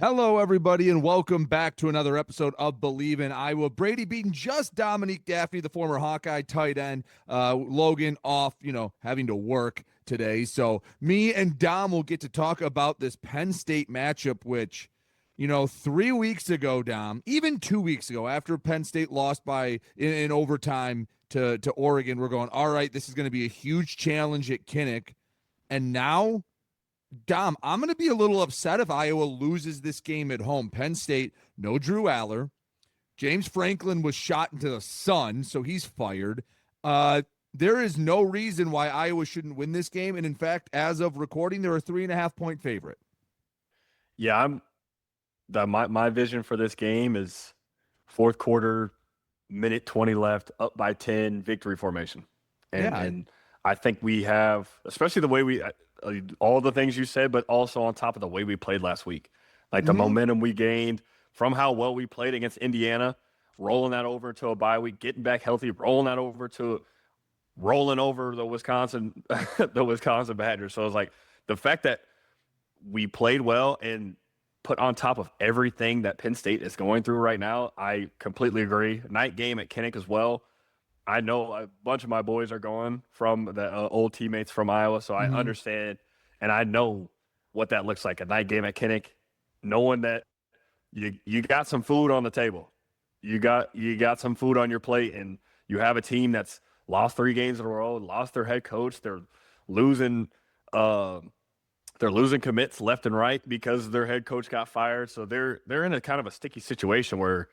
Hello, everybody, and welcome back to another episode of Bleav in Iowa. Brady Beedon, just Dominique Dafney, the former Hawkeye tight end. Logan off, having to work today. So me and Dom will get to talk about this Penn State matchup, which, 3 weeks ago, Dom, even 2 weeks ago, after Penn State lost in overtime to Oregon, we're going, all right, this is going to be a huge challenge at Kinnick. And now, Dom, I'm going to be a little upset if Iowa loses this game at home. Penn State, no Drew Allar. James Franklin was shot into the sun, so he's fired. There is no reason why Iowa shouldn't win this game. And in fact, as of recording, they're a 3.5-point favorite. Yeah, my vision for this game is fourth quarter, minute 20 left, up by 10, victory formation. And I think we have, especially the way all the things you said, but also on top of the way we played last week. Like the momentum we gained from how well we played against Indiana, rolling that over to a bye week, getting back healthy, rolling over the Wisconsin Badgers. So it's like the fact that we played well and put on top of everything that Penn State is going through right now, I completely agree. Night game at Kinnick as well. I know a bunch of my boys are going from the old teammates from Iowa, so I understand and I know what that looks like. A night game at Kinnick, knowing that you got some food on the table, you got some food on your plate, and you have a team that's lost 3 games in a row, lost their head coach, they're losing commits left and right because their head coach got fired, so they're in a kind of a sticky situation where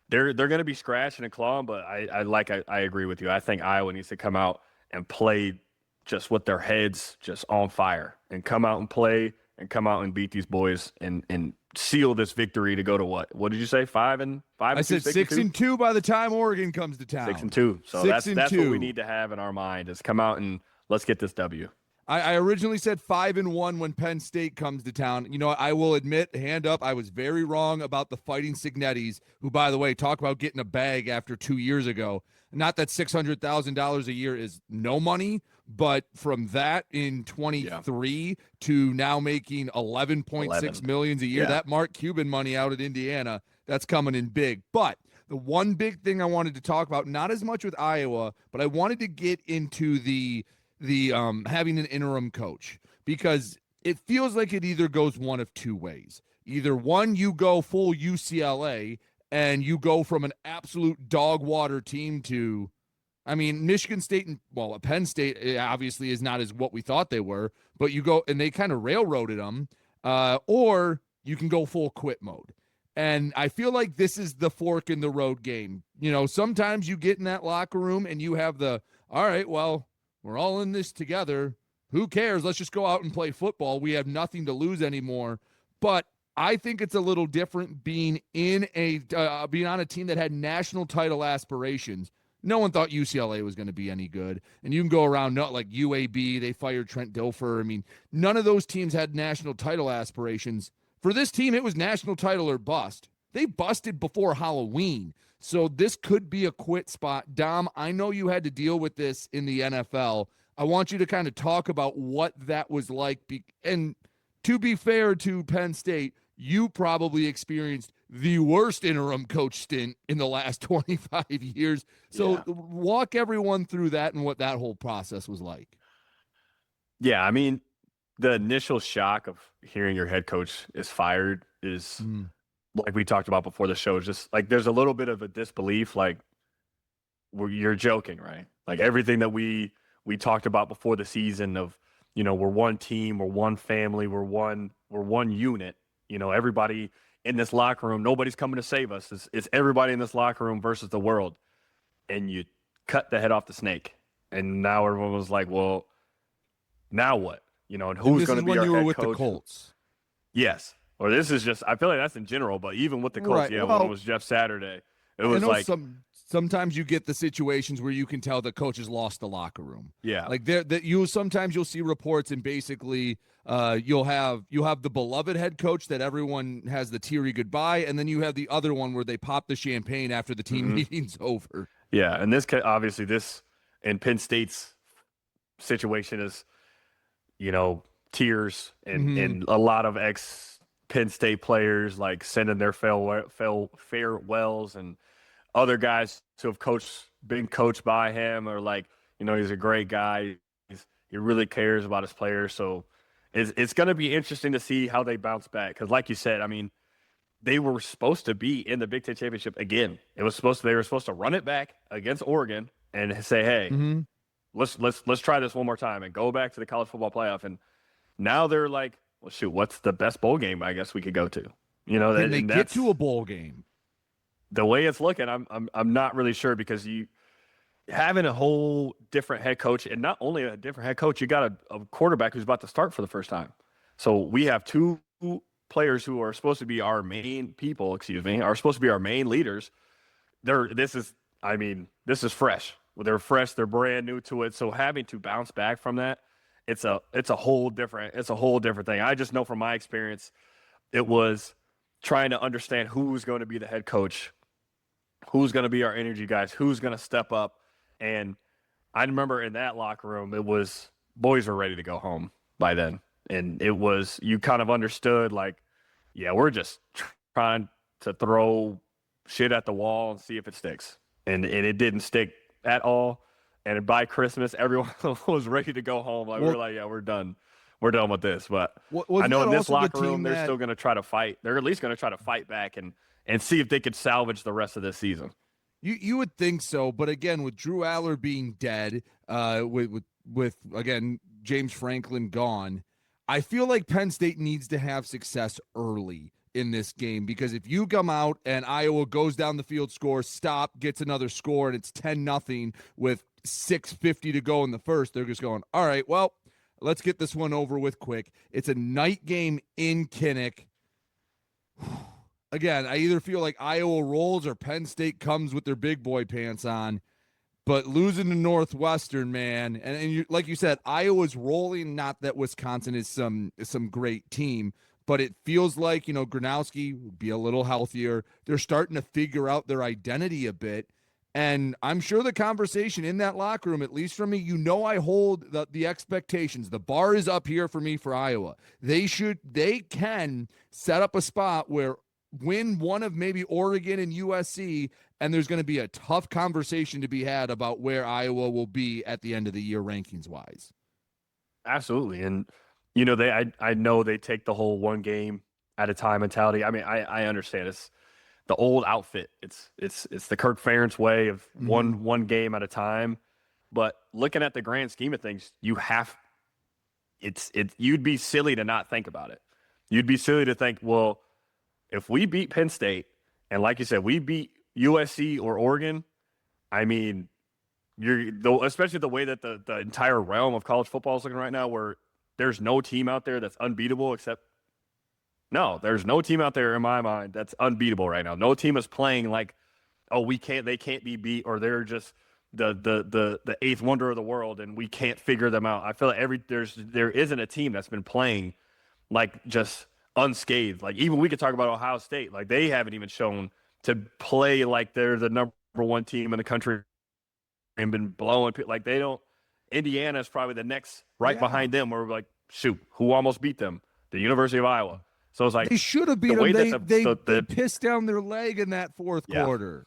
they're going to be scratching and clawing, but I agree with you. I think Iowa needs to come out and play just with their heads just on fire and come out and play and come out and beat these boys and seal this victory to go to what? What did you say? 5-5? I said 6-2 by the time Oregon comes to town. 6-2. So that's what we need to have in our mind is come out and let's get this W. I originally said 5-1 when Penn State comes to town. I will admit, hand up, I was very wrong about the Fighting Signettis, who, by the way, talk about getting a bag after 2 years ago. Not that $600,000 a year is no money, but from that in 23 to now making 11.6 million a year, that Mark Cuban money out at Indiana, that's coming in big. But the one big thing I wanted to talk about, not as much with Iowa, but I wanted to get into the having an interim coach, because it feels like it either goes one of two ways. Either one, you go full UCLA and you go from an absolute dog water team to, Michigan State and Penn State obviously is not as what we thought they were, but you go and they kind of railroaded them, or you can go full quit mode. And I feel like this is the fork in the road game. Sometimes you get in that locker room and you have all right, well, we're all in this together. Who cares? Let's just go out and play football. We have nothing to lose anymore. But I think it's a little different being on a team that had national title aspirations. No one thought UCLA was going to be any good. And you can go around, not like UAB, they fired Trent Dilfer. None of those teams had national title aspirations. For this team, it was national title or bust. They busted before Halloween. So this could be a quit spot. Dom, I know you had to deal with this in the NFL. I want you to kind of talk about what that was like. And to be fair to Penn State, you probably experienced the worst interim coach stint in the last 25 years. So walk everyone through that and what that whole process was like. Yeah, the initial shock of hearing your head coach is fired is like we talked about before the show, is just like there's a little bit of a disbelief, like you're joking, right? Like everything that we talked about before the season of, we're one team, we're one family, we're one unit. Everybody in this locker room, nobody's coming to save us. It's everybody in this locker room versus the world. And you cut the head off the snake. And now everyone was like, well, now what? And who's going to be our head coach? This is when you were with the Colts. Yes. Or this is just, I feel like that's in general, but even with the Colts, when it was Jeff Saturday, it was like. Sometimes you get the situations where you can tell the coaches lost the locker room. Yeah. Like sometimes you'll see reports and basically you'll have the beloved head coach that everyone has the teary goodbye, and then you have the other one where they pop the champagne after the team meeting's over. Yeah, and this in Penn State's situation is, tears and a lot of Penn State players like sending their farewells, and other guys who have been coached by him, or like, he's a great guy. He really cares about his players. So it's going to be interesting to see how they bounce back. Because like you said, I mean, they were supposed to be in the Big Ten Championship again. They were supposed to run it back against Oregon and say, hey, let's try this one more time and go back to the college football playoff. And now they're like, well, shoot, what's the best bowl game I guess we could go to? Can they get to a bowl game? The way it's looking, I'm not really sure, because you having a whole different head coach, and not only a different head coach, you got a quarterback who's about to start for the first time. So we have two players who are supposed to be our main people, are supposed to be our main leaders. This is fresh. They're fresh. They're brand new to it. So having to bounce back from that, it's a whole different thing. I just know from my experience, it was trying to understand who's going to be the head coach, who's going to be our energy guys, who's going to step up. And I remember in that locker room, it was boys were ready to go home by then. And it was, you kind of understood, like, yeah, we're just trying to throw shit at the wall and see if it sticks. And it didn't stick at all. And by Christmas, everyone was ready to go home. Like, we were like, yeah, we're done. We're done with this. But I know in this locker room, they're still going to try to fight. They're at least going to try to fight back and see if they could salvage the rest of this season. You would think so, but again, with Drew Allar being dead, with again James Franklin gone, I feel like Penn State needs to have success early in this game, because if you come out and Iowa goes down the field, scores, gets another score, and it's 10-0 with 6:50 to go in the first, they're just going, all right, well, let's get this one over with quick. It's a night game in Kinnick. Again, I either feel like Iowa rolls or Penn State comes with their big boy pants on. But losing to Northwestern, man, and like you said, Iowa's rolling. Not that Wisconsin is some great team, but it feels like, Gronowski would be a little healthier. They're starting to figure out their identity a bit. And I'm sure the conversation in that locker room, at least for me, I hold the expectations. The bar is up here for me for Iowa. They can set up a spot where win one of maybe Oregon and USC, and there's going to be a tough conversation to be had about where Iowa will be at the end of the year rankings wise. Absolutely. And, I know they take the whole one game at a time mentality. I mean, I understand it's the old outfit. It's the Kirk Ferentz way of one game at a time. But looking at the grand scheme of things, you'd be silly to not think about it. You'd be silly to think, well, if we beat Penn State, and like you said, we beat USC or Oregon, I mean, especially the way that the entire realm of college football is looking right now, where there's no team out there that's unbeatable there's no team out there in my mind that's unbeatable right now. No team is playing like, oh, they can't be beat, or they're just the eighth wonder of the world and we can't figure them out. I feel like there isn't a team that's been playing like just unscathed. Like, even we could talk about Ohio State. Like, they haven't even shown to play like they're the number one team in the country and been blowing. Like, they don't. Indiana is probably the next behind them, where we're like, shoot, who almost beat them? The University of Iowa. So it's like, they should have beat them. They pissed down their leg in that fourth quarter.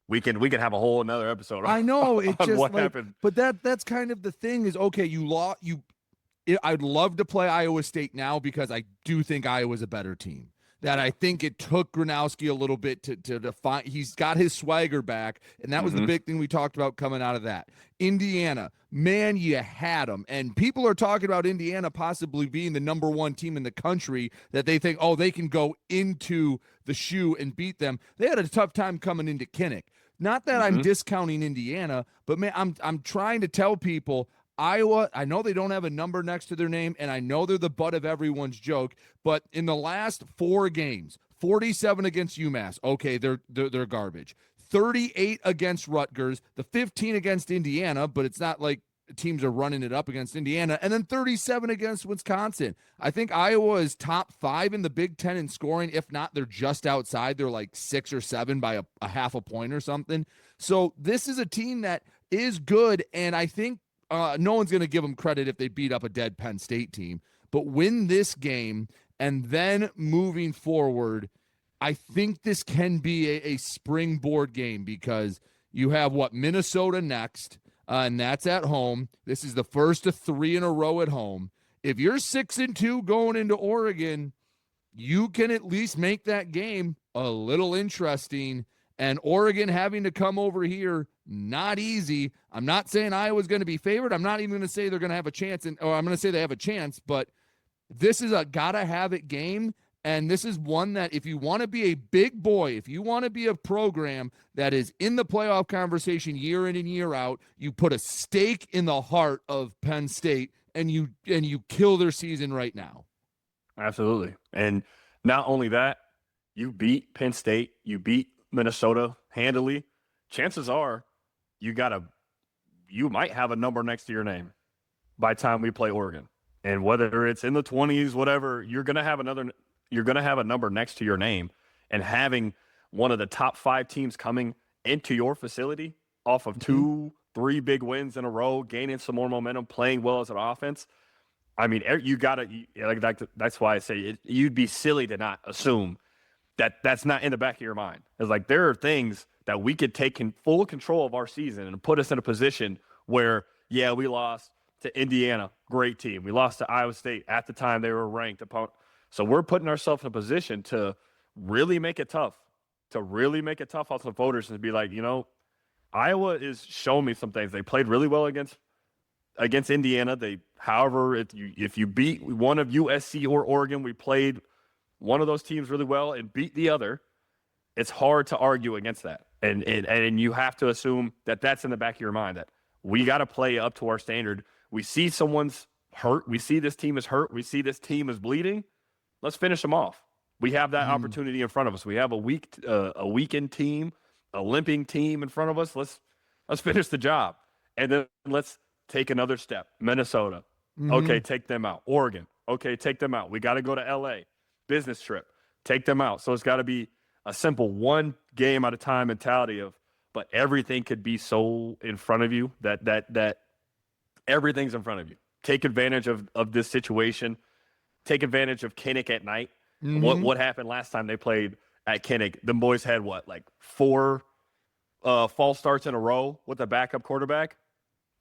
We can have a whole another episode. I know, it's just what happened. But that's kind of the thing is, okay, I'd love to play Iowa State now, because I do think Iowa's a better team. That I think it took Gronowski a little bit to define. He's got his swagger back, and that was the big thing we talked about coming out of that. Indiana, man, you had them. And people are talking about Indiana possibly being the number one team in the country, that they think, oh, they can go into the shoe and beat them. They had a tough time coming into Kinnick. Not that I'm discounting Indiana, but man, I'm trying to tell people, Iowa, I know they don't have a number next to their name, and I know they're the butt of everyone's joke, but in the last 4 games, 47 against UMass, okay, they're garbage. 38 against Rutgers, the 15 against Indiana, but it's not like teams are running it up against Indiana, and then 37 against Wisconsin. I think Iowa is top 5 in the Big Ten in scoring. If not, they're just outside. They're like 6 or 7 by a half a point or something. So this is a team that is good, and I think no one's going to give them credit if they beat up a dead Penn State team, but win this game And then moving forward, I think this can be a springboard game because you have Minnesota next, and that's at home. This is the first of 3 in a row at home. If you're 6-2 going into Oregon, you can at least make that game a little interesting. And Oregon having to come over here, not easy. I'm not saying Iowa's going to be favored. I'm not even going to say they're going to have a chance, or I'm going to say they have a chance, but this is a gotta-have-it game. And this is one that if you want to be a big boy, if you want to be a program that is in the playoff conversation year in and year out, you put a stake in the heart of Penn State and you kill their season right now. Absolutely. And not only that, you beat Penn State, you beat Minnesota handily. Chances are you might have a number next to your name by the time we play Oregon. And whether it's in the 20s, whatever, you're going to have a number next to your name, and having one of the top 5 teams coming into your facility off of 2-3 big wins in a row, gaining some more momentum, playing well as an offense. I mean, that's why I say you'd be silly to not assume that that's not in the back of your mind. It's like there are things that we could take in full control of our season and put us in a position where, yeah, we lost to Indiana, great team. We lost to Iowa State at the time they were ranked opponent. So we're putting ourselves in a position to really make it tough, on the voters and be like, Iowa is showing me some things. They played really well against Indiana. However, if you beat one of USC or Oregon, we played one of those teams really well and beat the other. It's hard to argue against that. And you have to assume that that's in the back of your mind, that we got to play up to our standard. We see someone's hurt. We see this team is hurt. We see this team is bleeding. Let's finish them off. We have that opportunity in front of us. We have a weakened team, a limping team in front of us. Let's finish the job. And then let's take another step. Minnesota. Okay, take them out. Oregon. Okay, take them out. We got to go to LA. Business trip. Take them out. So it's got to be a simple one game at a time mentality but everything could be so in front of you that everything's in front of you. Take advantage of this situation. Take advantage of Kinnick at night. What happened last time they played at Kinnick? The boys had 4 false starts in a row with a backup quarterback.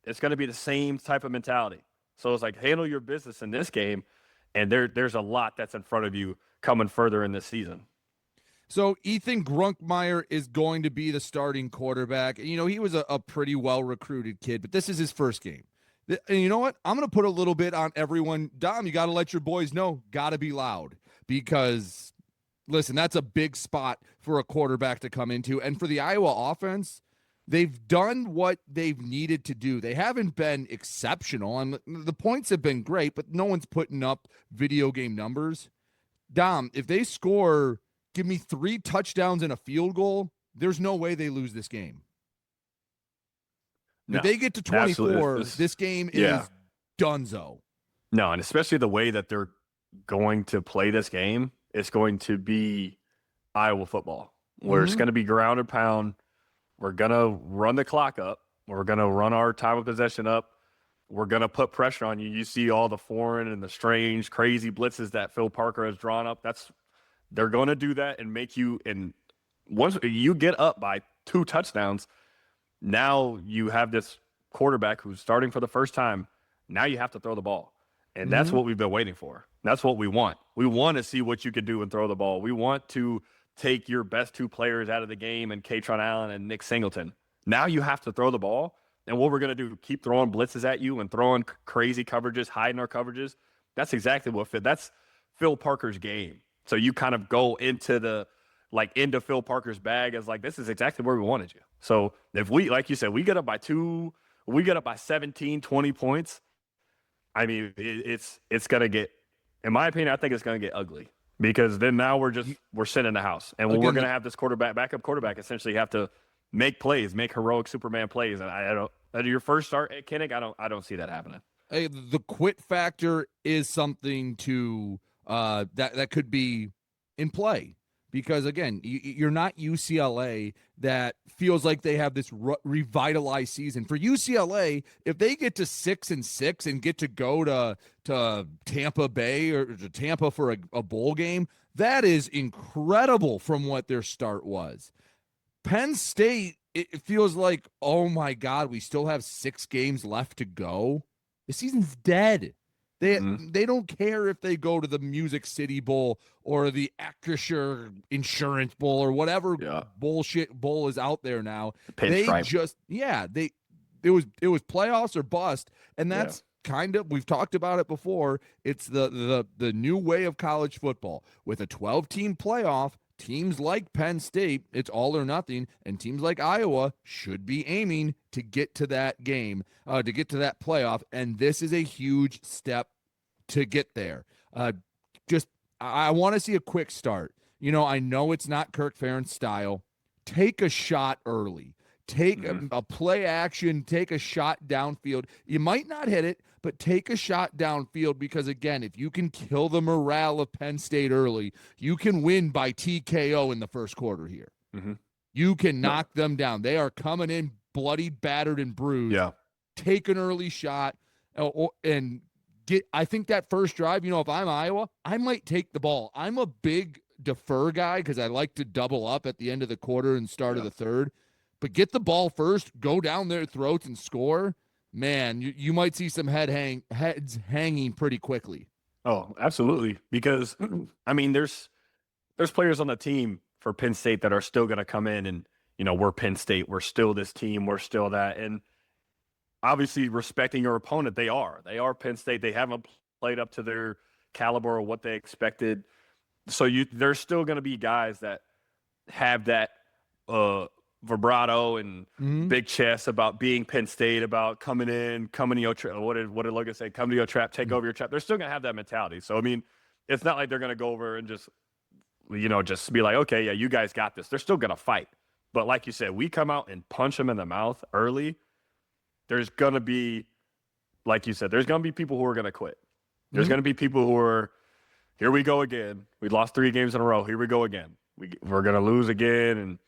It's going to be the same type of mentality. So it's like, handle your business in this game, and there's a lot that's in front of you coming further in this season. So Ethan Grunkmeyer is going to be the starting quarterback. He was a pretty well-recruited kid, but this is his first game. And you know what? I'm going to put a little bit on everyone. Dom, you got to let your boys know, got to be loud because, listen, that's a big spot for a quarterback to come into. And for the Iowa offense, they've done what they've needed to do. They haven't been exceptional, and the points have been great, but no one's putting up video game numbers. Dom, if they score, give me 3 touchdowns and a field goal, there's no way they lose this game. No, if they get to 24, this game is donezo. No, and especially the way that they're going to play this game, it's going to be Iowa football, where it's going to be ground and pound. We're going to run the clock up. We're going to run our time of possession up. We're going to put pressure on you. You see all the foreign and the strange, crazy blitzes that Phil Parker has drawn up. They're going to do that and make you – and once you get up by 2 touchdowns – now you have this quarterback who's starting for the first time. Now you have to throw the ball. And that's what we've been waiting for. That's what we want. We want to see what you can do and throw the ball. We want to take your best 2 players out of the game and Katron Allen and Nick Singleton. Now you have to throw the ball. And what we're going to do, keep throwing blitzes at you and throwing crazy coverages, hiding our coverages. That's exactly that's Phil Parker's game. So you kind of go into into Phil Parker's bag as this is exactly where we wanted you. So if we, like you said, we get up by 2, we get up by 17, 20 points, I mean, it's going to get, in my opinion, I think it's going to get ugly because then now we're sitting in the house and we're going to have this backup quarterback essentially have to make plays, make heroic Superman plays. And I don't, at your first start at Kinnick, I don't see that happening. Hey, the quit factor is something to that could be in play. because again, you're not UCLA that feels like they have this revitalized season. For UCLA, if they get to 6-6 and get to go to Tampa Bay or to Tampa for a bowl game, that is incredible from what their start was. Penn State, it feels like, oh my God, we still have 6 games left to go. The season's dead. They don't care if they go to the Music City Bowl or the Acrisure Insurance Bowl or whatever bullshit bowl is out there now. They just it was playoffs or bust, and that's kind of, we've talked about it before. It's the new way of college football with a 12-team playoff. Teams like Penn State, it's all or nothing, and teams like Iowa should be aiming to get to that game, to get to that playoff, and this is a huge step to get there. I want to see a quick start. I know it's not Kirk Ferentz style. Take a shot early. Take a play action, take a shot downfield. You might not hit it, but take a shot downfield because, again, if you can kill the morale of Penn State early, you can win by TKO in the first quarter here. You can knock them down. They are coming in bloodied, battered, and bruised. Yeah. Take an early shot and get – I think that first drive, if I'm Iowa, I might take the ball. I'm a big defer guy because I like to double up at the end of the quarter and start of the third. But get the ball first, go down their throats and score. Man, you might see some heads hanging pretty quickly. Oh, absolutely. Because I mean, there's players on the team for Penn State that are still going to come in and, we're Penn State, we're still this team, we're still that. And obviously respecting your opponent, they are Penn State. They haven't played up to their caliber or what they expected. So there's still going to be guys that have that vibrato and big chest about being Penn State, about coming to your trap. What did Logan say? Come to your trap, take over your trap. They're still going to have that mentality. So, I mean, it's not like they're going to go over and just be like, okay, yeah, you guys got this. They're still going to fight. But like you said, we come out and punch them in the mouth early. There's going to be, like you said, there's going to be people who are going to quit. There's going to be people who are, here we go again. We lost 3 games in a row. Here we go again. We're going to lose again, and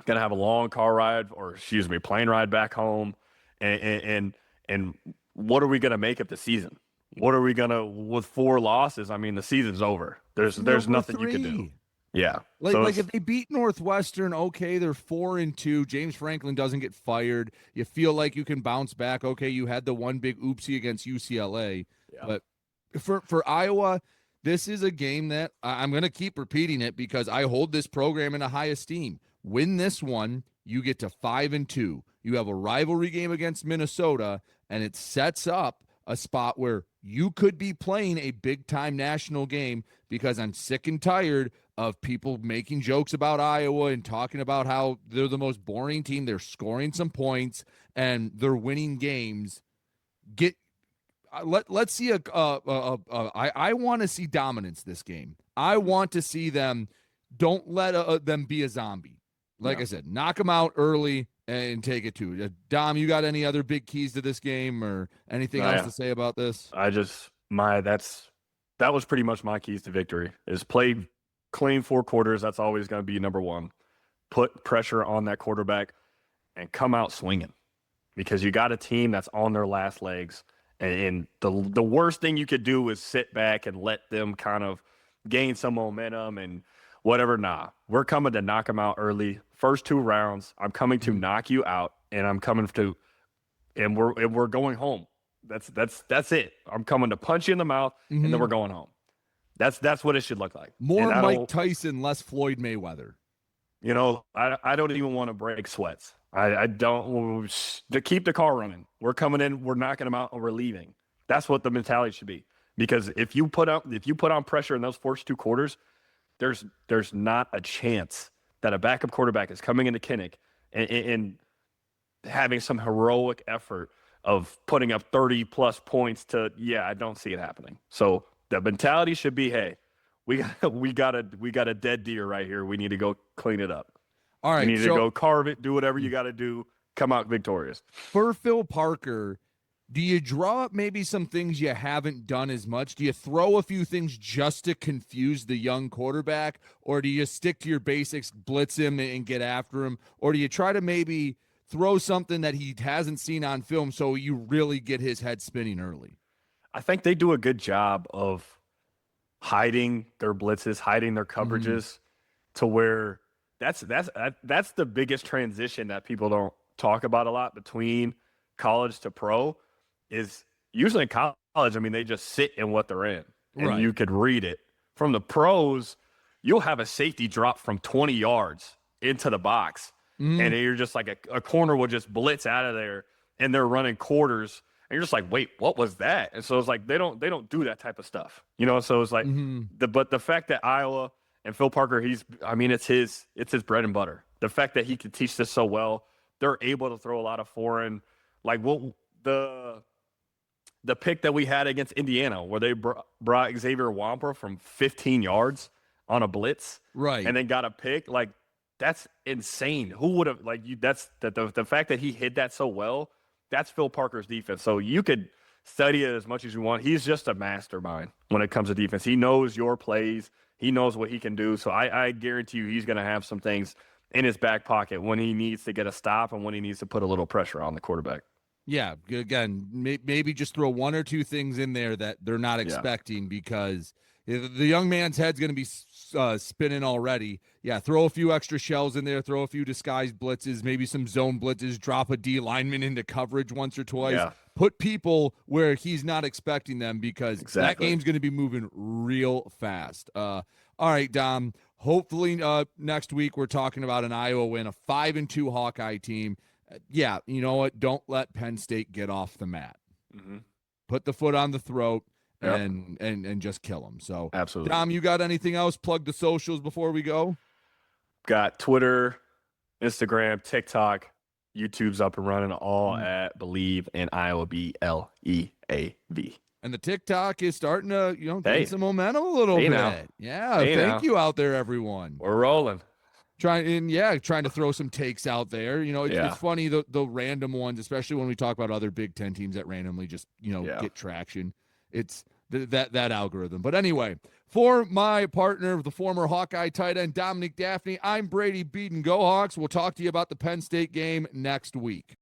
going to have a long plane ride back home. And what are we going to make of the season? What are we going to, with 4 losses? I mean, the season's over. There's nothing you can do. Yeah. Like if they beat Northwestern, okay, they're 4-2. James Franklin doesn't get fired. You feel like you can bounce back. Okay, you had the one big oopsie against UCLA. Yeah. But for Iowa, this is a game that I'm going to keep repeating it because I hold this program in a high esteem. Win this one, you get to 5-2. You have a rivalry game against Minnesota, and it sets up a spot where you could be playing a big-time national game because I'm sick and tired of people making jokes about Iowa and talking about how they're the most boring team. They're scoring some points, and they're winning games. Let's see I want to see dominance this game. I want to see them. Don't let them be a zombie. Like I said, knock them out early and take it to. Dom, you got any other big keys to this game or anything else to say about this? That was pretty much my keys to victory. Is play clean 4 quarters. That's always going to be number one. Put pressure on that quarterback and come out swinging, because you got a team that's on their last legs. And the worst thing you could do is sit back and let them kind of gain some momentum and whatever. Nah, we're coming to knock them out early. First 2 rounds, I'm coming to knock you out, and we're going home. That's it. I'm coming to punch you in the mouth, and then we're going home. That's what it should look like. More Mike Tyson, less Floyd Mayweather. I don't even want to break sweats. I don't, to keep the car running. We're coming in, we're knocking them out, and we're leaving. That's what the mentality should be. Because if you put on pressure in those first 2 quarters, there's not a chance that a backup quarterback is coming into Kinnick and having some heroic effort of putting up 30+ points I don't see it happening. So the mentality should be, hey, we got a dead deer right here. We need to go clean it up. All right. You need to go carve it, do whatever you got to do, come out victorious. For Phil Parker, Do you draw up maybe some things you haven't done as much? Do you throw a few things just to confuse the young quarterback? Or do you stick to your basics, blitz him and get after him? Or do you try to maybe throw something that he hasn't seen on film so you really get his head spinning early? I think they do a good job of hiding their blitzes, hiding their coverages to where that's the biggest transition that people don't talk about a lot between college to pro is usually in college. I mean, they just sit in what they're in and you could read it. From the pros, you'll have a safety drop from 20 yards into the box and you're just like a corner will just blitz out of there and they're running quarters. And you're just like, wait, what was that? And so it's like they don't do that type of stuff, you know. So it's like but the fact that Iowa and Phil Parker, it's his bread and butter. The fact that he could teach this so well, they're able to throw a lot of foreign, like the pick that we had against Indiana, where they brought Xavier Wamper from 15 yards on a blitz, right, and then got a pick. Like that's insane. Who would have that's the fact that he hit that so well. That's Phil Parker's defense. So you could study it as much as you want. He's just a mastermind when it comes to defense. He knows your plays. He knows what he can do. So I guarantee you he's going to have some things in his back pocket when he needs to get a stop and when he needs to put a little pressure on the quarterback. Yeah, again, maybe just throw one or two things in there that they're not expecting because the young man's head's going to be spinning already. Yeah, throw a few extra shells in there, throw a few disguised blitzes, maybe some zone blitzes, drop a D lineman into coverage once or twice. Put people where he's not expecting them because that game's going to be moving real fast. All right, Dom, hopefully next week we're talking about an Iowa win, a 5-2 Hawkeye team. Yeah, you know what? Don't let Penn State get off the mat. Put the foot on the throat and just kill them. So, absolutely. Dom, you got anything else? Plug the socials before we go. Got Twitter, Instagram, TikTok, YouTube's up and running, all at Bleav and Iowa, BLEAV. And the TikTok is starting to, gain some momentum a little bit. Now. Yeah, thank you out there, everyone. We're rolling. Trying to throw some takes out there. It's funny the random ones, especially when we talk about other Big Ten teams that randomly just get traction. It's that algorithm. But anyway, for my partner, the former Hawkeye tight end Dominique Dafney, I'm Brady Beedon. Go Hawks. We'll talk to you about the Penn State game next week.